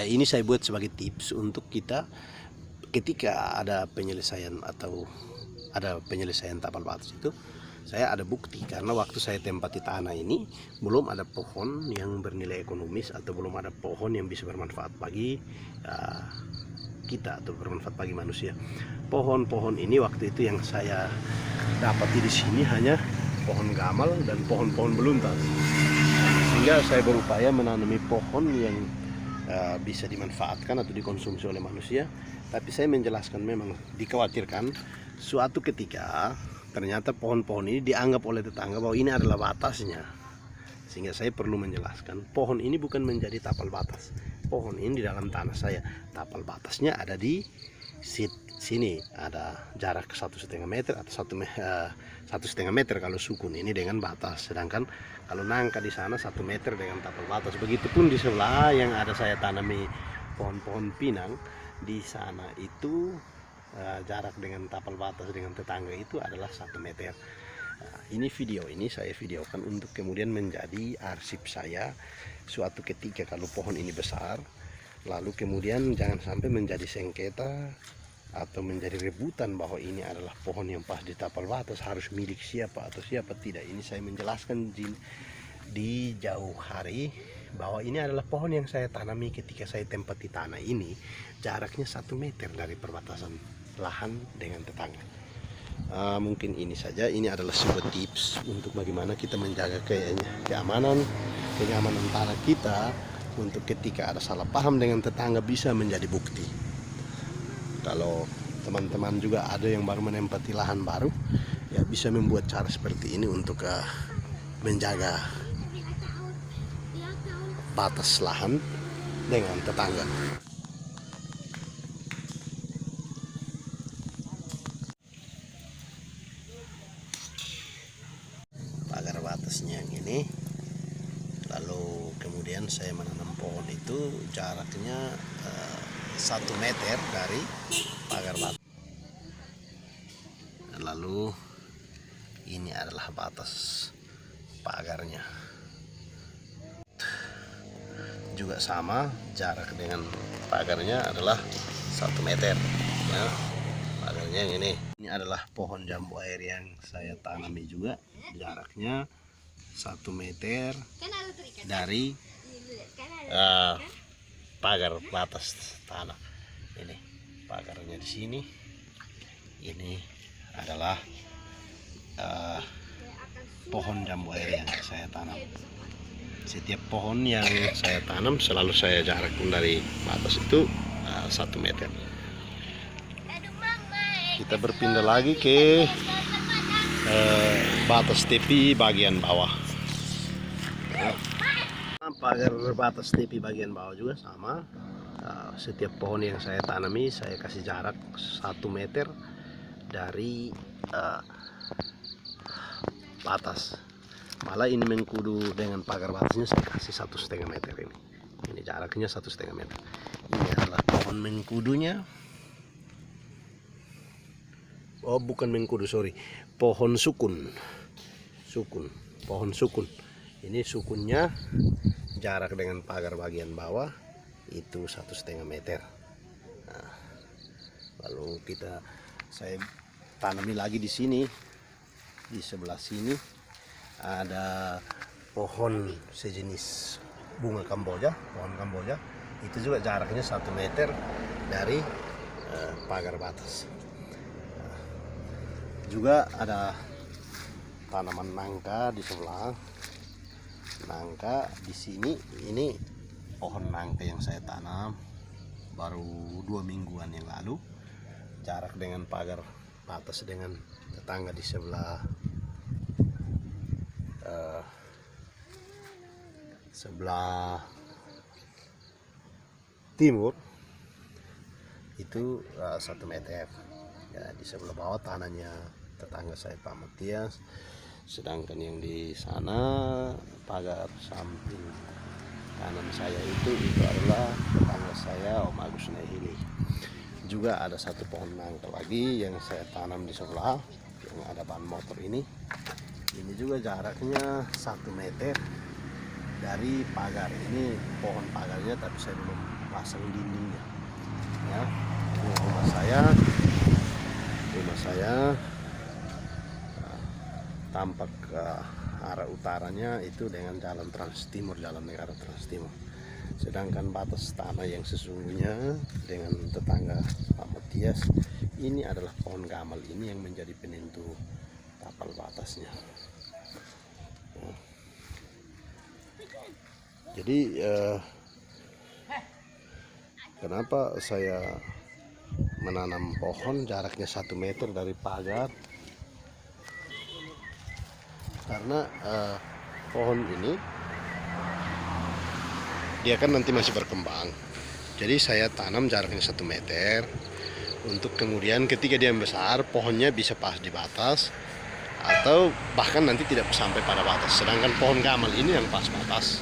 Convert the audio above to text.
ini saya buat sebagai tips untuk kita ketika ada penyelesaian atau ada penyelesaian tapal batas itu, saya ada bukti karena waktu saya tempati tanah ini belum ada pohon yang bernilai ekonomis atau belum ada pohon yang bisa bermanfaat bagi kita atau bermanfaat bagi manusia. Pohon-pohon ini waktu itu yang saya dapati di sini hanya pohon gamal dan pohon-pohon beluntas, sehingga saya berupaya menanami pohon yang bisa dimanfaatkan atau dikonsumsi oleh manusia. Tapi saya menjelaskan memang dikhawatirkan suatu ketika ternyata pohon-pohon ini dianggap oleh tetangga bahwa ini adalah batasnya, sehingga saya perlu menjelaskan pohon ini bukan menjadi tapal batas. Pohon ini di dalam tanah saya, tapal batasnya ada di sini, ada jarak 1,5 meter atau 1,5 meter kalau sukun ini dengan batas, sedangkan kalau nangka di sana 1 meter dengan tapal batas. Begitupun di sebelah yang ada saya tanami pohon-pohon pinang, di sana itu jarak dengan tapal batas dengan tetangga itu adalah 1 meter. Ini video ini saya videokan untuk kemudian menjadi arsip saya suatu ketika kalau pohon ini besar, lalu kemudian jangan sampai menjadi sengketa atau menjadi rebutan bahwa ini adalah pohon yang pas di tapal batas harus milik siapa atau siapa. Tidak, ini saya menjelaskan di jauh hari bahwa ini adalah pohon yang saya tanami ketika saya tempati tanah ini, jaraknya 1 meter dari perbatasan lahan dengan tetangga. Mungkin ini saja, ini adalah sebuah tips untuk bagaimana kita menjaga kenyamanan tanah kita untuk ketika ada salah paham dengan tetangga bisa menjadi bukti. Kalau teman-teman juga ada yang baru menempati lahan baru, ya bisa membuat cara seperti ini untuk menjaga batas lahan dengan tetangga. Pagar batasnya yang ini, lalu kemudian saya menanam pohon itu jaraknya 1 meter dari pagar batas. Lalu ini adalah batas pagarnya, juga sama jarak dengan pagarnya adalah 1 meter. Nah, pagarnya yang ini adalah pohon jambu air yang saya tanami juga, jaraknya 1 meter dari pagar batas tanah. Ini pagarnya di sini. Ini adalah pohon jambu air yang saya tanam. Setiap pohon yang saya tanam selalu saya jarak dari batas itu 1 meter. Kita berpindah lagi ke batas tepi bagian bawah. Pagar batas tepi bagian bawah juga sama. Setiap pohon yang saya tanami saya kasih jarak 1 meter dari batas. Malah ini mengkudu dengan pagar batasnya saya kasih 1,5 meter ini. Ini jaraknya 1,5 meter. Ini adalah pohon mengkudunya. Oh, bukan mengkudu, sorry. Pohon sukun. Pohon sukun. Ini sukunnya jarak dengan pagar bagian bawah itu 1,5 meter. Nah, lalu saya tanami lagi di sini. Di sebelah sini ada pohon sejenis bunga kamboja, pohon kamboja. Itu juga jaraknya 1 meter dari pagar batas. Juga ada tanaman nangka di sebelah. Nangka di sini, ini pohon nangka yang saya tanam baru 2 mingguan yang lalu. Jarak dengan pagar batas dengan tetangga di sebelah timur itu 1 meter. Ya, di sebelah bawah tanahnya tetangga saya Pak Matias, sedangkan yang di sana pagar samping kanan saya itu adalah tetangga saya Om Agus Nehili. Juga ada satu pohon nangka lagi yang saya tanam di sebelah yang ada ban motor ini. Ini juga jaraknya 1 meter dari pagar. Ini pohon pagarnya tapi saya belum pasang dindingnya. Ya, ini rumah saya tampak ke arah utaranya itu dengan jalan Trans Timur, jalan negara Trans Timur. Sedangkan batas tanah yang sesungguhnya dengan tetangga Pak Matias ini adalah pohon gamal ini yang menjadi penentu tapal batasnya. Jadi kenapa saya menanam pohon jaraknya 1 meter dari pagar? Karena pohon ini dia kan nanti masih berkembang. Jadi saya tanam jaraknya 1 meter untuk kemudian ketika dia besar pohonnya bisa pas di batas atau bahkan nanti tidak sampai pada batas. Sedangkan pohon gamal ini yang pas batas.